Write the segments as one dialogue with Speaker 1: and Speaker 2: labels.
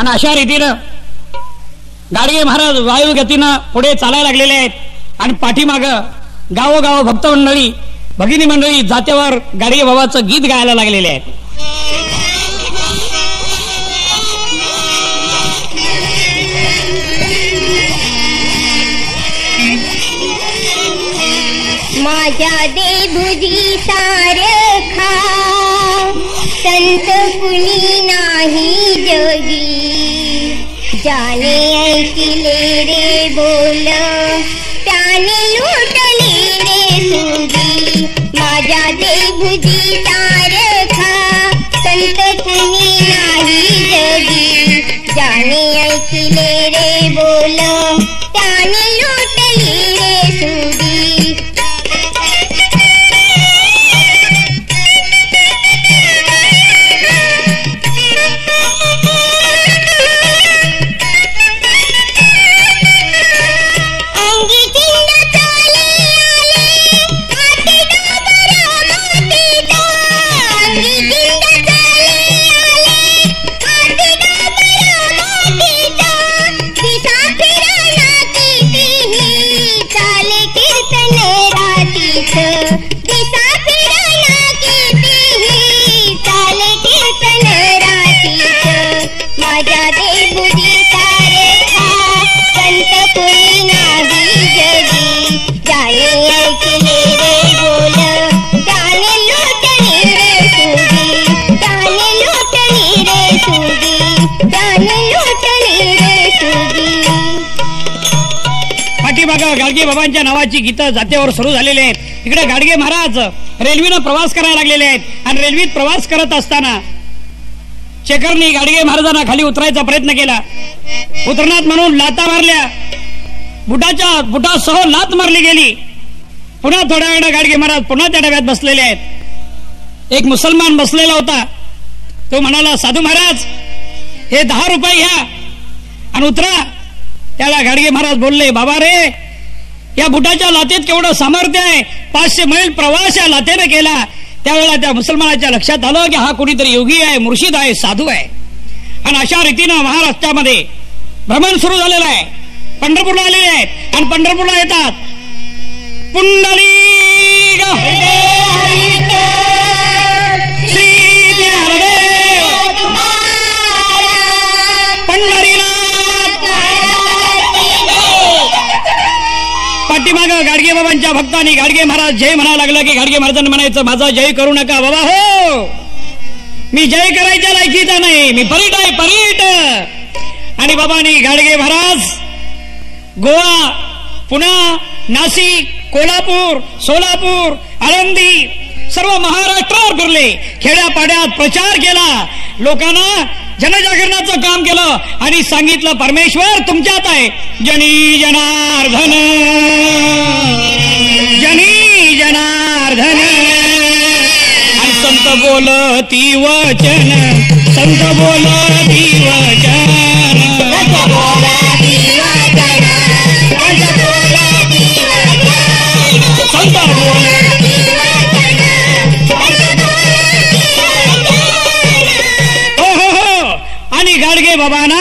Speaker 1: आणि अशा रीतीनं गाडगे महाराज वायू गतीनं पुढे चालायला लागलेले आहेत. आणि पाठीमाग गावोगाव भक्त मंडळी भगिनी मंडळी जात्यावर गाडगे बाबाचं गीत गायला लागलेले आहेत.
Speaker 2: माझ्या देभुजी सारखा संत कुणी नाही जगी, ज्याने ऐकले रे बोल त्याने लुटले रे सुगी. माझ्या देभुजी सारखा संत कुणी नाही जगी, ज्याने ऐकले रे बोल त्याने लुटले रे सुगी.
Speaker 1: गाडगे बाबांच्या नावाची गीतं जात्यावर सुरू झालेली आहेत. इकडे गाडगे महाराज रेल्वेनं प्रवास करायला लागलेले आहेत. आणि रेल्वेत प्रवास करत असताना शेखरनी गाडगे महाराजांना खाली उतरायचा प्रयत्न केला. उतरणात म्हणून लाता मारल्या, बुटासह लात मारली गेली. पुन्हा थोड्या वेळानं गाडगे महाराज पुन्हा त्या डब्यात बसलेले आहेत. एक मुसलमान बसलेला होता. तो म्हणाला, साधू महाराज हे 10 रुपये घ्या आणि उतरा. त्याला गाडगे महाराज बोलले, बाबा रे, या बुटाच्या लातेत केवढं सामर्थ्य आहे. 500 मैल प्रवास या लातेनं केला. त्यावेळेला त्या मुसलमानाच्या लक्षात आलं की हा कोणीतरी योगी आहे, मुर्शिद आहे, साधू आहे. आणि अशा रीतीनं महाराष्ट्रामध्ये भ्रमण सुरू झालेलं आहे. पंढरपूरला आलेले आहेत आणि पंढरपूरला येतात. पुंडलिक पाठीमाग गाडगे बाबांच्या भक्तांनी गाडगे महाराज जय म्हणा लागलं की गाडगे महाराजांना म्हणायचं, माझा जय करू नका बाबा, हो मी जय करायच्या लायकीचा नाही, मी परीट आहे, परीट. आणि बाबांनी गाडगे महाराज गोवा, पुणा, नाशिक, कोल्हापूर, सोलापूर, आळंदी सर्व महाराष्ट्रावर फिरले. खेड्यापाड्यात प्रचार केला, लोकांना जनजागरणाचं काम केलं आणि सांगितलं, परमेश्वर तुमच्यात आहे. जनी जनार्दन, जनी जनार्दन. आणि संत बोलती वचन, संत बोलती वचन, संत आणि गाडगे बाबांना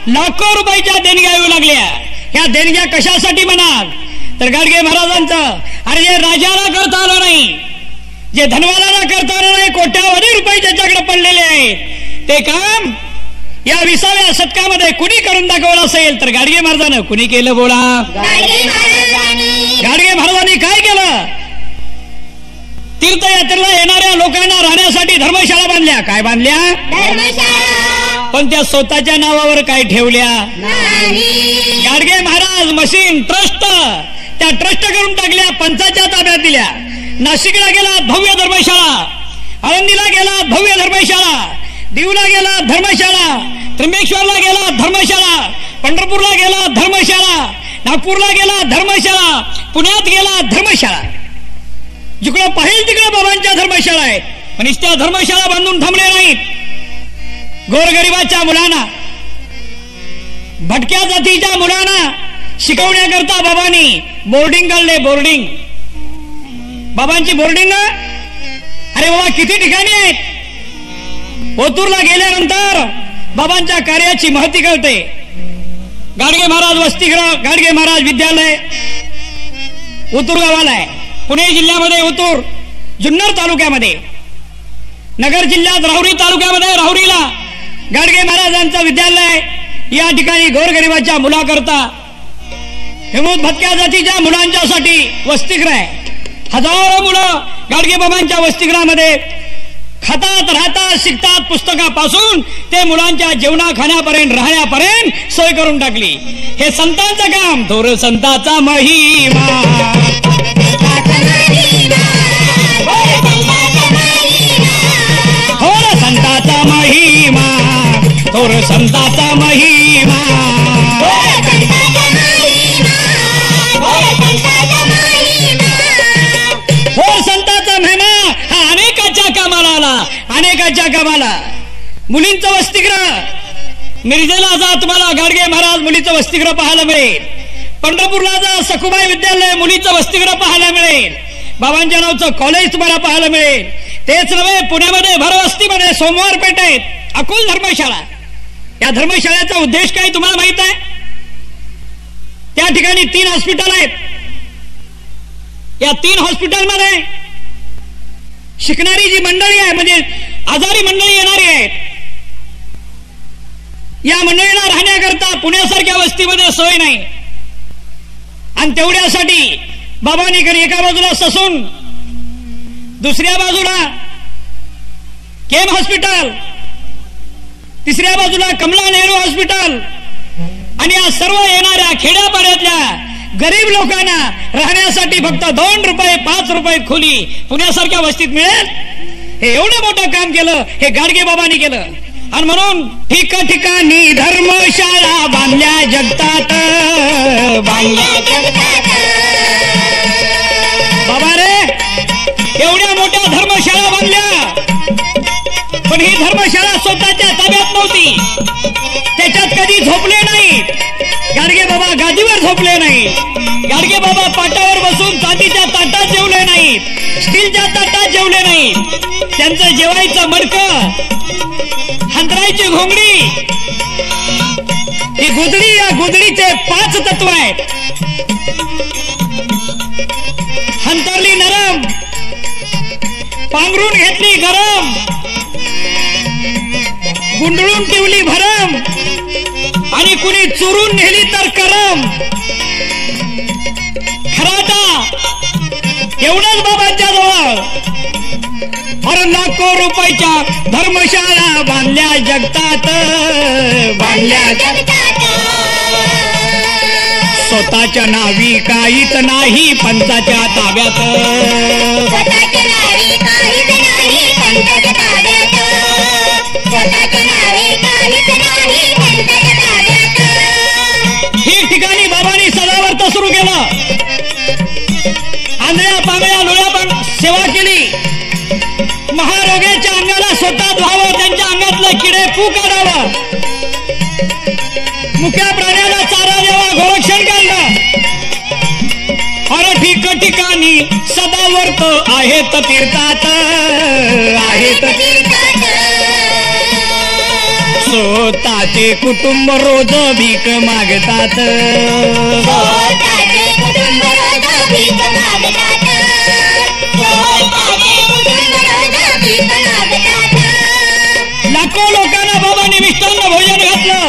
Speaker 1: लाखो रुपयाच्या देणग्या येऊ लागल्या. ह्या देणग्या कशासाठी म्हणाल तर गाडगे महाराजांचं, अरे जे राजाला करता आलं नाही, जे धनवालाला करता आलं नाही, कोट्यावधी रुपये ज्याच्याकडे पडलेले आहेत, ते काम या 20व्या शतकामध्ये कुणी करून दाखवलं असेल तर गाडगे महाराजांना. कुणी केलं बोला? गाडगे महाराजांनी काय केलं? तीर्थयात्रेला येणाऱ्या लोकांना राहण्यासाठी धर्मशाळा बांधल्या. काय बांधल्या? पण त्या स्वतःच्या नावावर काय ठेवल्या? गाडगे महाराज मशीन ट्रस्ट, त्या ट्रस्ट करून टाकल्या, पंचाच्या ताब्यात दिल्या. नाशिकला गेला भव्य धर्मशाळा, आळंदीला गेला भव्य धर्मशाळा, दीवला गेला धर्मशाळा, त्र्यंबकेश्वरला गेला धर्मशाळा, पंढरपूरला गेला धर्मशाळा, नागपूरला गेला धर्मशाळा, पुण्यात गेला धर्मशाळा. जिकडं पाहिजे तिकडे बाबांच्या धर्मशाळा आहेत. पण त्या धर्मशाळा बांधून थांबले नाहीत. गोरगरिबाच्या मुलांना, भटक्या जातीच्या मुलांना शिकवण्याकरता बाबांनी बोर्डिंग काढले. बोर्डिंग, बाबांची बोर्डिंग. अरे बाबा किती ठिकाणी आहेत. ओतूरला गेल्यानंतर बाबांच्या कार्याची महती कळते. गाडगे महाराज वसतिगृह, गाडगे महाराज विद्यालय उतूर गावाला आहे. पुणे जिल्ह्यामध्ये उतूर, जुन्नर तालुक्यामध्ये, नगर जिल्ह्यात राहुरी तालुक्यामध्ये राहुरीला गाडगे महाराजांचं विद्यालय. या ठिकाणी गोरगरिबाच्या मुलाकरता, हिमूत भटक्या जातीच्या मुलांच्यासाठी वसतिगृह आहे. हजारो मुलं गाडगे बाबांच्या वसतिगृहामध्ये खातात, राहतात, शिकतात. पुस्तकापासून ते मुलांच्या जेवणा खाण्यापर्यंत, राहण्यापर्यंत सोय करून टाकली. हे संतांचं काम. थोर संतांचा महिमा, थोर संतांचा महिमा, थोर संतांचा महिमा, थोर संतांचा महिमा हा अनेकाच्या कामाला आला, अनेकाच्या कामाला. मुलींचं वसतिगृह, मिरजेला जा तुम्हाला गाडगे महाराज मुलीचं वसतिगृह पाहायला मिळेल. पंढरपूरला जा सखुबाई विद्यालय मुलीचं वसतिगृह पाहायला मिळेल. बाबांच्या नावचं कॉलेज तुम्हाला पाहायला मिळेल. तेच नव्हे, पुण्यामध्ये भरवस्तीमध्ये सोमवार पेठेत अकुल धर्मशाळा. या धर्मशाळेचा उद्देश काय तुम्हाला माहित आहे? त्या ठिकाणी 3 हॉस्पिटल आहेत. या 3 हॉस्पिटलमध्ये शिकणारी जी मंडळी आहे, म्हणजे आजारी मंडळी येणारी आहेत, या मंडळीला राहण्याकरता पुण्यासारख्या वस्तीमध्ये सोय नाही. आणि तेवढ्यासाठी बाबांनी एका बाजूला ससून, दुसऱ्या बाजूला केम हॉस्पिटल, तिसऱ्या बाजूला कमला नेहरू हॉस्पिटल, आणि या सर्व येणाऱ्या खेड्यापाड्यातल्या गरीब लोकांना राहण्यासाठी फक्त 2 रुपये 5 रुपये खोली पुण्यासारख्या वस्तीत मिळेल. हे एवढं मोठं काम केलं हे गाडगे बाबांनी केलं. आणि म्हणून ठिकठिकाणी धर्मशाळा बांधल्या जगतात, बांधल्या जगतात. बाबा रे, एवढ्या मोठ्या धर्मशाळा बांधल्या, पण ही धर्मशाळा स्वतःच्या ताब्यात नव्हती. त्याच्यात कधी झोपले नाहीत. गाडगे बाबा गादीवर झोपले नाही. गाडगे बाबा पाटावर बसून चांदीच्या ताटात जेवले नाहीत, स्टीलच्या ताटात जेवले नाहीत. त्यांचं जेवायचं मडकं, हंतरायची घोंगडी, ही गुदडी, या गुदडीचे 5 तत्व आहेत. हंतरली नरम, पांघरून घेतली गरम, गुंडळून ठेवली भरम, आणि कुणी चुरून नेली तर करम. खराटा एवढंच बाबांच्या जवळ. और लाखो रुपयाच्या धर्मशाळा बांधल्या जगतात, बांधल्या जगतात. स्वतःच्या नावी काहीच नाही पंचाच्या ताब्यात, स्वतःच्या नावी काहीच नाही पंचाच्या ताब्यात, स्वतःच्या नावी काहीच नाही पंचाच्या ताब्यात. ठिकठिकाणी बाबांनी सदावर्त सुरू केलं. आंधळ्या पांगळ्या लोळ्या सेवा केली. महारोग्याच्या अंगाला स्वतः धुवावं, त्यांच्या अंगातलं किडे पू काढावं, मुक्या प्राण्याला चारा द्यावा, गोरक्षण काढलं. और ठिकठिकाणी सदावर्त आहेत तीर्थात, आहेत तीर्थात. स्वतःचे कुटुंब रोज भीक मागतात, स्वतःचे कुटुंब रोज भीक मागतात, स्वतःचे कुटुंब रोज भीक मागतात. लाखो लोकांना बाबांनी मिष्टान्न भोजन घातलं,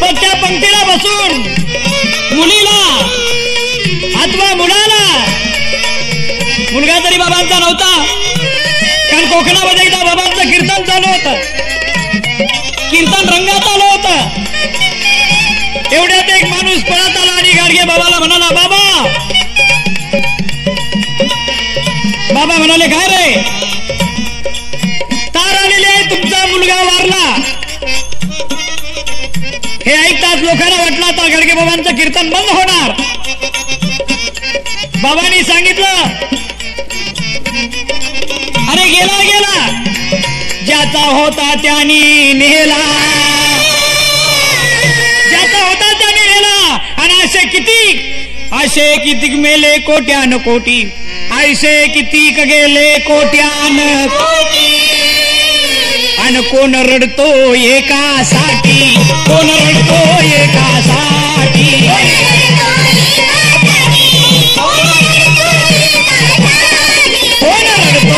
Speaker 1: पण त्या पंक्तीला बसून मुलीला अथवा मुलाला, मुलगा तरी बाबांचा नव्हता, कारण कोकणामध्ये एकदा बाबांचं कीर्तन चालू होतं, कीर्तन रंगात आलं होतं. एवढ्यात एक माणूस पळत आला आणि गाडगे बाबाला म्हणाला, बाबा. बाबा म्हणाले, काय रे? तार आलेली आहे, तुमचा मुलगा वारला. हे ऐकताच लोकांना वाटलं तर गाडगे बाबांचं कीर्तन बंद होणार. बाबांनी सांगितलं, अरे गेला गेला, ज्याचा होता त्याने नेला, ज्याचा होता त्याने नेला. आणि असे कितीक मेले कोट्यान कोटी, ऐसे कितीक गेले कोट्यान कोटी. आणि कोण रडतो एकासाठी, कोण रडतो एकासाठी, कोण रडतो,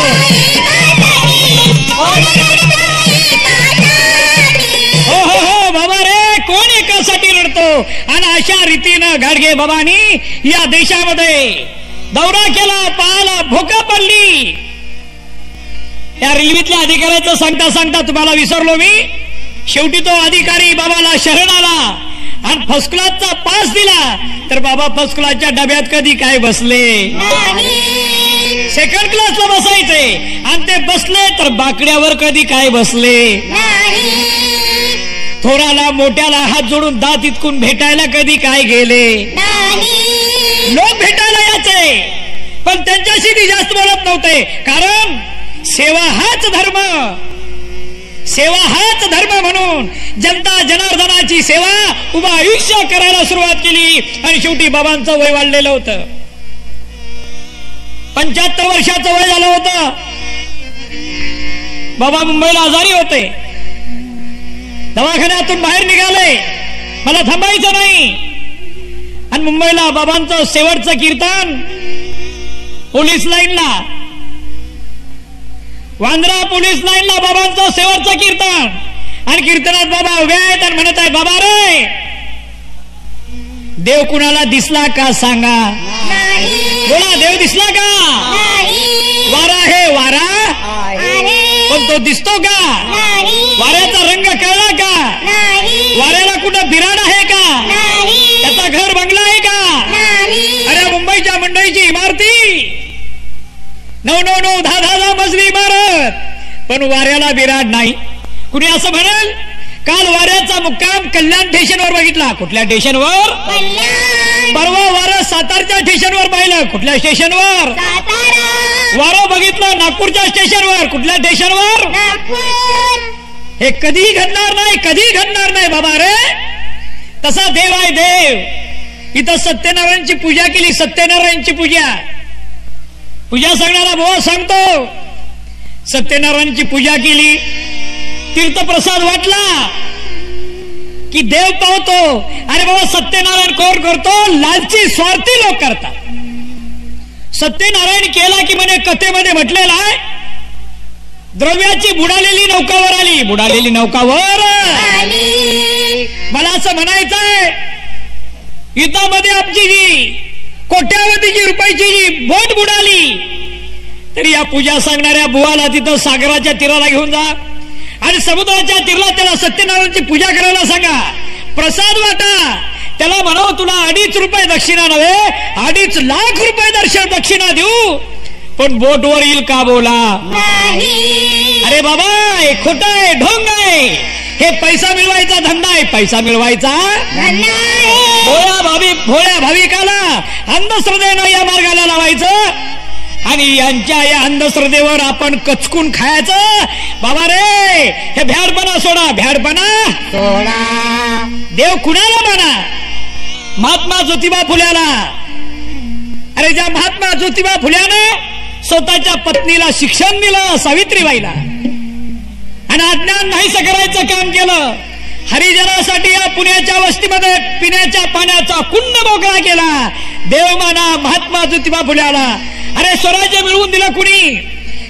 Speaker 1: हो हो हो बाबा रे, कोण एकासाठी रडतो. आणि अशा रीतीनं गाडगे बाबांनी या देशामध्ये दौरा केला, पाहाला भोका पडली. या रेल्वेतल्या अधिकाऱ्याचं सांगता सांगता तुम्हाला विसरलो मी. शेवटी तो अधिकारी बाबाला शरण आला आणि फर्स्ट क्लासचा पास दिला. तर बाबा फर्स्ट क्लासच्या डब्यात कधी काय बसले, सेकंड क्लासला बसायचे. आणि ते बसले तर बाकड्यावर कधी काय बसले. थोराला मोठ्याला हात जोडून दात इतकून भेटायला कधी काय गेले. लोक भेटायला यायचे पण त्यांच्याशी ती जास्त बोलत नव्हते. कारण सेवा हाच धर्म, सेवा हाच धर्म म्हणून जनता जनार्दनाची सेवा उभं आयुष्य करायला सुरुवात केली. आणि शेवटी बाबांचं वय वाढलेलं होतं, 75 वर्षाचं वय झालं होतं. बाबा मुंबईला आजारी होते. दवाखान्यातून बाहेर निघाले, मला थांबायचं नाही. आणि मुंबईला बाबांचं शेवटचं कीर्तन पोलीस लाईनला, वांद्रा पोलीस लाईनला बाबांचं शेवटचं कीर्तन. आणि कीर्तनात बाबा उभे आहेत आणि म्हणत आहेत, बाबा रे देव कुणाला दिसला का सांगा. बोला, देव दिसला का. वारा आहे वारा, पण तो दिसतो का. वाऱ्याचा रंग कळला का. वाऱ्याला कुठं बिराड आहे का. त्याचा घर बंगला आहे का. अरे मुंबईच्या मंडईची इमारती 9-9-9, 10-10 मजली इमारत, पण वाऱ्याला बिराड नाही. कुणी असं म्हणाल, काल वाऱ्याचा मुक्काम कल्याण स्टेशनवर बघितला. कुठल्या स्टेशनवर. परवा वारं सातारच्या स्टेशनवर पाहिलं. कुठल्या स्टेशनवर. वारं बघितलं नागपूरच्या स्टेशनवर. कुठल्या स्टेशनवर. हे कधी घडणार नाही, कधी घडणार नाही बाबा रे. तसा देव आहे देव. इथं सत्यनारायणची पूजा केली, सत्यनारायणची पूजा. पूजा सांगणारा बुवा सांगतो, सत्यनारायणची पूजा केली, तीर्थप्रसाद वाटला की देव पावतो. अरे बाबा, सत्यनारायण कोण करतो. लालची स्वार्थी लोक करतात. सत्यनारायण केला की म्हणे कथेमध्ये म्हटलेला आहे, द्रव्याची बुडालेली नौकावर आली. बुडालेली नौकावर मला असं म्हणायचंय, युद्धामध्ये आमची जी कोट्यावधीची रुपयाची जी बोट बुडाली, तरी या पूजा सांगणाऱ्या बुवाला तिथं सागराच्या तीराला घेऊन जा आणि समुद्राच्या तीराला त्याला सत्यनारायणची पूजा करायला सांगा. प्रसाद वाटा. त्याला म्हणावं, तुला 2.5 रुपये दक्षिणा नव्हे, 2.5 लाख रुपये दक्षिणा देऊ, पण बोटवर येईल का. बोला. अरे बाबा, हे खोटं आहे, ढोंग आहे. हे पैसा मिळवायचा धंदा आहे. पैसा मिळवायचा भोळ्या भाविकाला अंधश्रद्धेनं या मार्गाला लावायचं आणि यांच्या या अंधश्रद्धेवर आपण कचकून खायचं. बाबा रे, हे भ्याडपणा सोडा, भ्याडपणा सोडा. देव कुणाला म्हणा. महात्मा ज्योतिबा फुल्याला. अरे ज्या महात्मा ज्योतिबा फुल्याने स्वतःच्या पत्नीला शिक्षण दिलं, सावित्रीबाईला, आणि अज्ञान नाहीसं करायचं काम केलं. हरिजनासाठी या पुण्याच्या वस्तीमध्ये पिण्याच्या पाण्याचा कुंड मोकळा केला. देव माना महात्मा ज्योतिबा फुल्याला. अरे स्वराज्य मिळवून दिलं कुणी.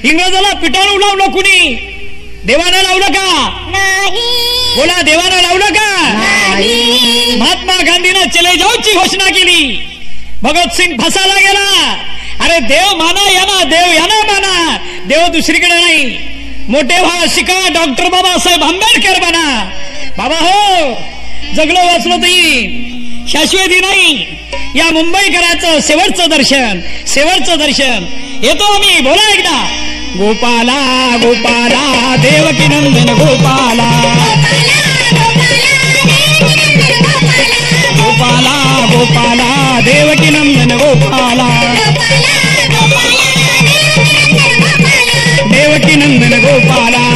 Speaker 1: इंग्रजाला पिटाळून लावलं कुणी. देवानं लावलं का. बोला, देवानं लावलं का. महात्मा गांधीनं चले जाऊची घोषणा केली. भगतसिंग फसायला गेला. अरे देव माना यांना, देव यांना माना, देव दुसरीकडे नाही. मोठे व्हा, शिका, डॉक्टर बाबासाहेब आंबेडकर बना. बाबा हो, जगलो वाचलो तरी शाश्वती नाही. या मुंबईकराचं शेवटचं दर्शन, शेवटचं दर्शन. येतो आम्ही. बोला एकदा. गोपाला गोपाला देवकी नंदन गोपाला. गोपाला गोपाला देवकी नंदन गोपाला. देवकी नंदन गोपाला.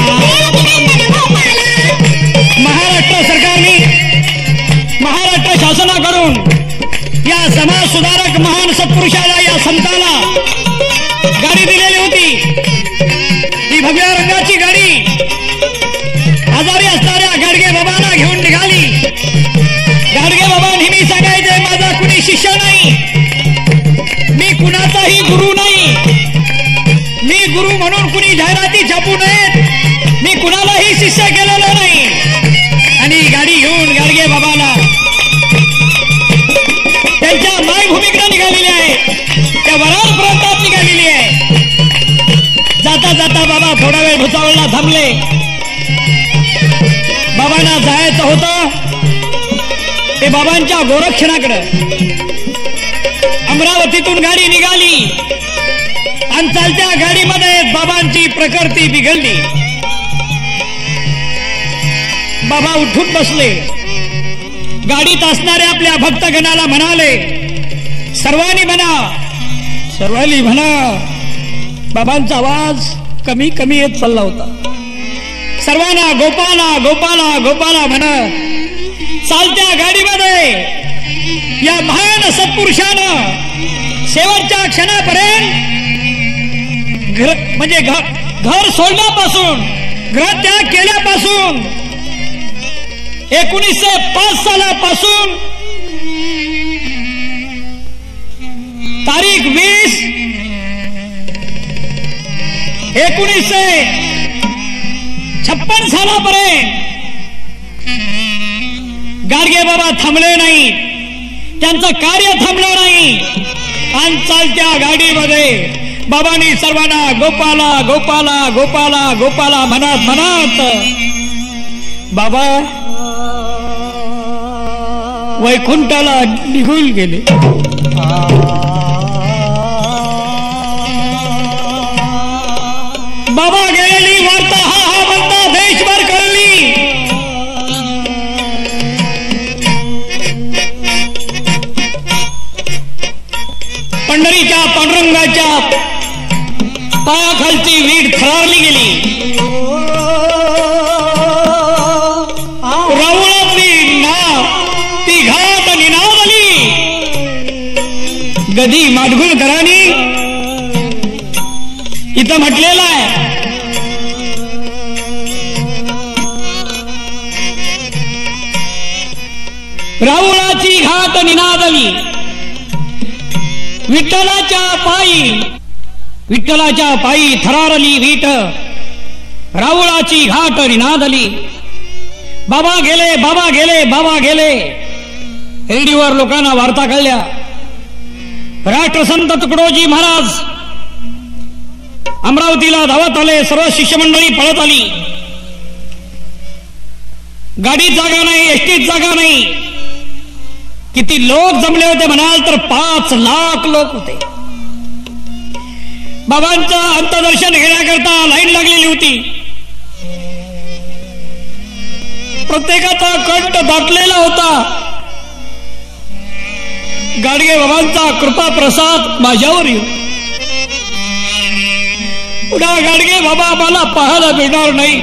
Speaker 1: महाराष्ट्र सरकारने, महाराष्ट्र शासनाकडून या समाज सुधारक महान सत्पुरुषाला, या संताला गाडी दिलेली होती. ही भगव्या रंगाची गाडी शिष्य नाही, मी कुणाचाही गुरु नाही, मी गुरु म्हणून कुणी जाहिराती छापू नयेत, मी कुणालाही शिष्य केलेलं नाही. आणि गाडी घेऊन गाडगे बाबाला त्यांच्या मायभूमीकडे निघालेली आहे, त्या वरार प्रांतात निघालेली आहे. जाता जाता बाबा थोडा वेळ भुसावळला थांबले. बाबांना जायचं होतं ते बाबांच्या गोरक्षणाकडे. अमरावतीतून गाडी निघाली आणि चालत्या गाडीमध्ये बाबांची प्रकृती बिघडली. बाबा उठून बसले. गाडीत असणाऱ्या आपल्या भक्तगणाला म्हणाले, सर्वांनी म्हणा. बाबांचा आवाज कमी कमी येत चालला होता. सर्वांना गोपाला गोपाला गोपाला म्हणत चालत्या गाडीमध्ये या महान सत्पुरुषानं शेवटच्या क्षणापर्यंत म्हणजे घर सोडण्यापासून, गृहत्याग केल्यापासून 1905 सालापासून तारीख 20 1956 सालापर्यंत गाडगे बाबा थांबले नाही, त्यांचं कार्य थांबलं नाही. आणि चालत्या गाडीमध्ये बाबांनी सर्वांना गोपाला गोपाला गोपाला गोपाला म्हणत म्हणत बाबा वैकुंठाला निघून गेले. बाबा गेलेली वार्ता हा म्हणता देशभर कळली. पंढरीच्या पांडुरंगाच्या पायाखालची वीट थरारली गेली. रावळातली नाव ती घाट निनादली. गदी माडगुळकरांनी इथं म्हटलेलं आहे, रावळाची घाट निनादली. विठ्ठलाच्या पायी थरारली वीट, रावळाची घाट निनादली. बाबा गेले, बाबा गेले, बाबा गेले. रेडिओवर लोकांना वार्ता कळल्या. राष्ट्रसंत तुकडोजी महाराज अमरावतीला धावत आले. सर्व शिष्यमंडळी पळत आली. गाडीत जागा नाही, एसटीत जागा नाही. किती लोक जमले होते म्हणाल तर 5 लाख लोक होते. बाबांचं अंतदर्शन घेण्याकरता लाईन लागलेली होती. प्रत्येकाचा कंठ दाटलेला होता. गाडगे बाबांचा कृपा प्रसाद माझ्यावर येऊ. पुन्हा गाडगे बाबा आम्हाला पाहायला मिळणार नाही.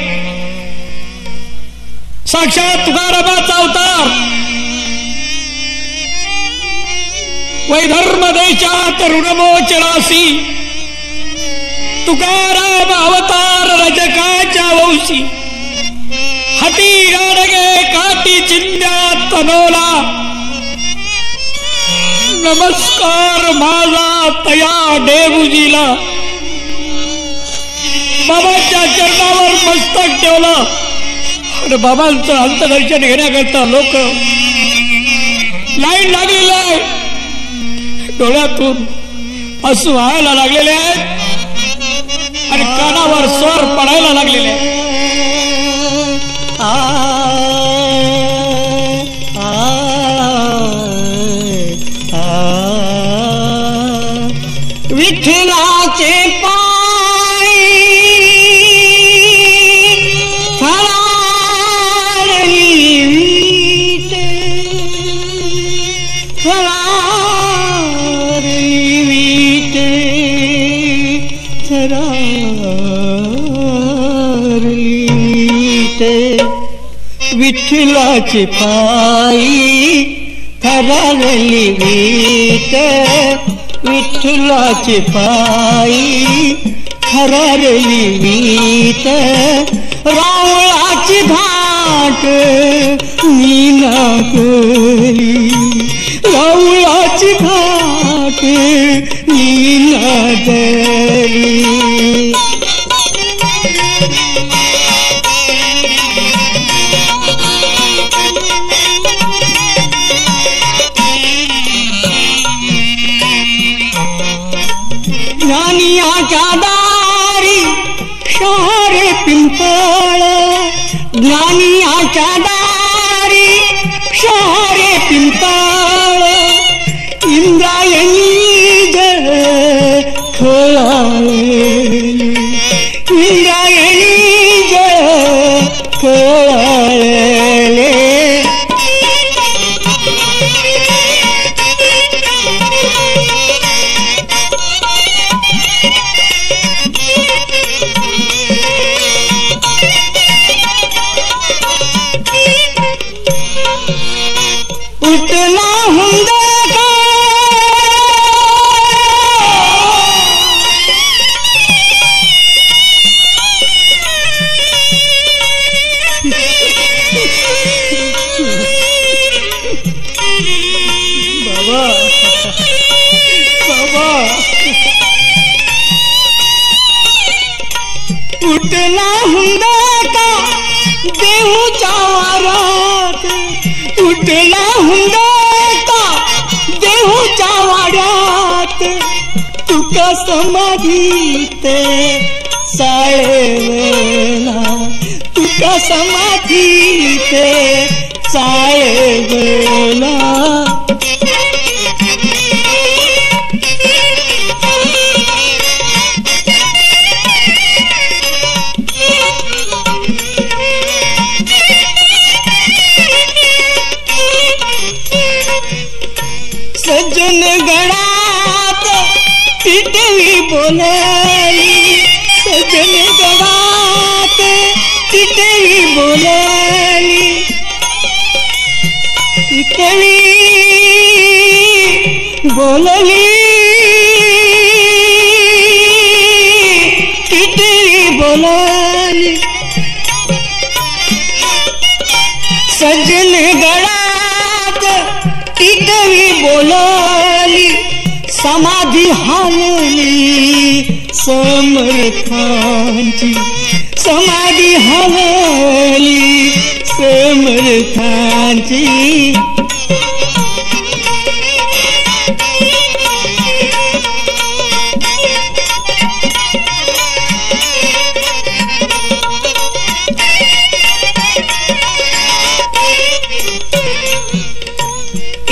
Speaker 1: साक्षात तुकारामाचा अवतार. वैधर्म देशात ऋणमोचनासी तुकाराम अवतार रजकाच्या वंशी. हाती गाडगे काठी चिंध्यात तनोला. नमस्कार माझा तया डेबुजीला. बाबांच्या चरणावर मस्तक ठेवलं आणि बाबांचं अंतदर्शन घेण्याकरता लोक लाईन लागलेलं आहे. डोळ्यातून अश्रू व्हायला लागलेले आहेत आणि कानावर स्वर पडायला लागलेले आहेत.
Speaker 3: विठ्ठलाचे पाय थरारली वीट, थरारली वीट, थरारली वीट. विठ्ठलाचे पाय थरारली वीट, विठ्ठलाचे पायी थरारली वीट. रावळाची घाट निनादली, रावळाची माझी घाट नादली. ज्ञानियाच्या दारी शहरे पिंपळ, ज्ञानियाच्या दारी शहरे पिंपळ, इंद्रायणी जळ खळाळली, इंद्रायणी जळ खळाळले. उठला हुंदका बाबा बाबा, उठला हुंदका देऊच्या वारात, उठला हुंदका देऊच्या वाड्यात, तुका समाधीत चाळवेला, तुका समाधीत चाळवेला. सज्जन गडात टिटवी बोलली, सज्जन गडात टिटवी बोलली, टिटवी बोलली, टिटवी बोलली. सज्जन गडात टिटवी बोलली, समाधी हालली समर्थांची, समाधी हालली समर्थांची.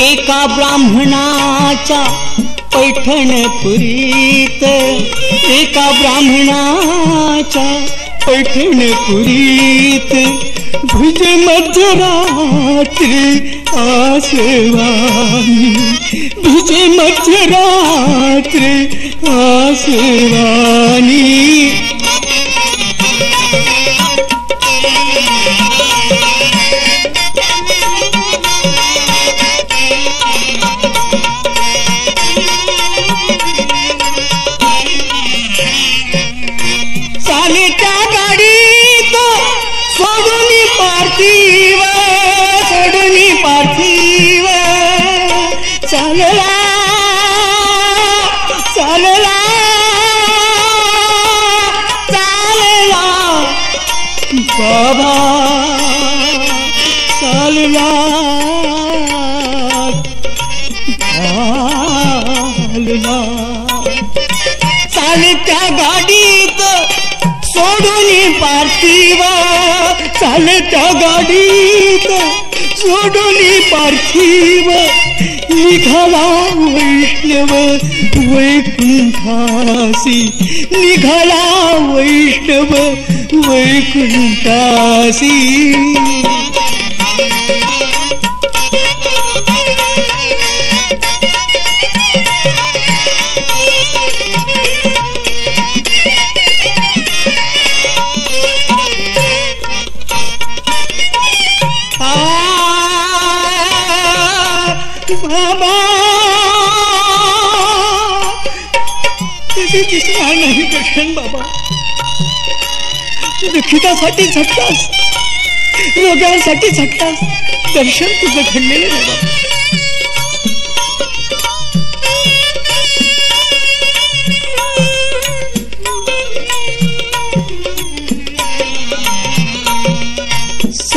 Speaker 3: एका ब्राह्मणाच्या पैठणपुरीत, एका ब्राह्मणाच्या पैठणपुरीत, भुज मध्यरात्री आसवानी, भुज मध्यरात्री आसवानी. चालत्या गाडीत सोडून पार्थिव, सोडून पार्थिव, चालला चालला चालला बाबा, चालला चालला. चालत्या गाडीत सोडून पार्थिव, चालत्या गाडीत सोडून पार्थिव, निघाला वैष्णव वैकुंठासी, निघाला वैष्णव वैकुंठासी. बाबा तुझे दिसणार नाही दर्शन बाबा, दुःखितासाठी झटलास, रोगांसाठी झटलास, दर्शन तुझं घडलेलं नाही बाबा.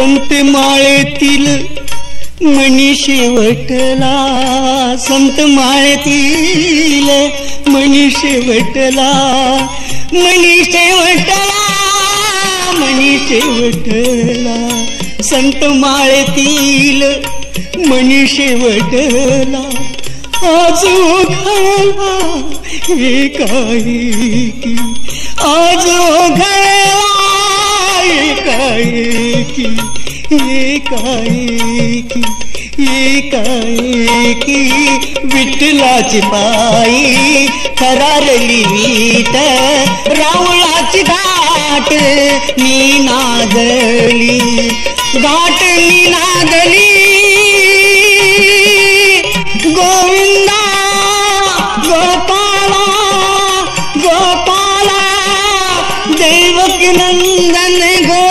Speaker 3: संत माळेतील मणी शेवटला, संत माळेतील मणी शेवटला, मणी शेवटला, मणी शेवटला, संत माळेतील मणी शेवटला. आज ओघळला एकाएकी, आज ओघळला एकाएकी, एकाएकी, एकाएकी विठ्ठलाची पायी थरारली वीट, रावळाची घाट निनादली, घाट निनादली. गोविंदा गोपाला गोपाला देवकी नंदन गो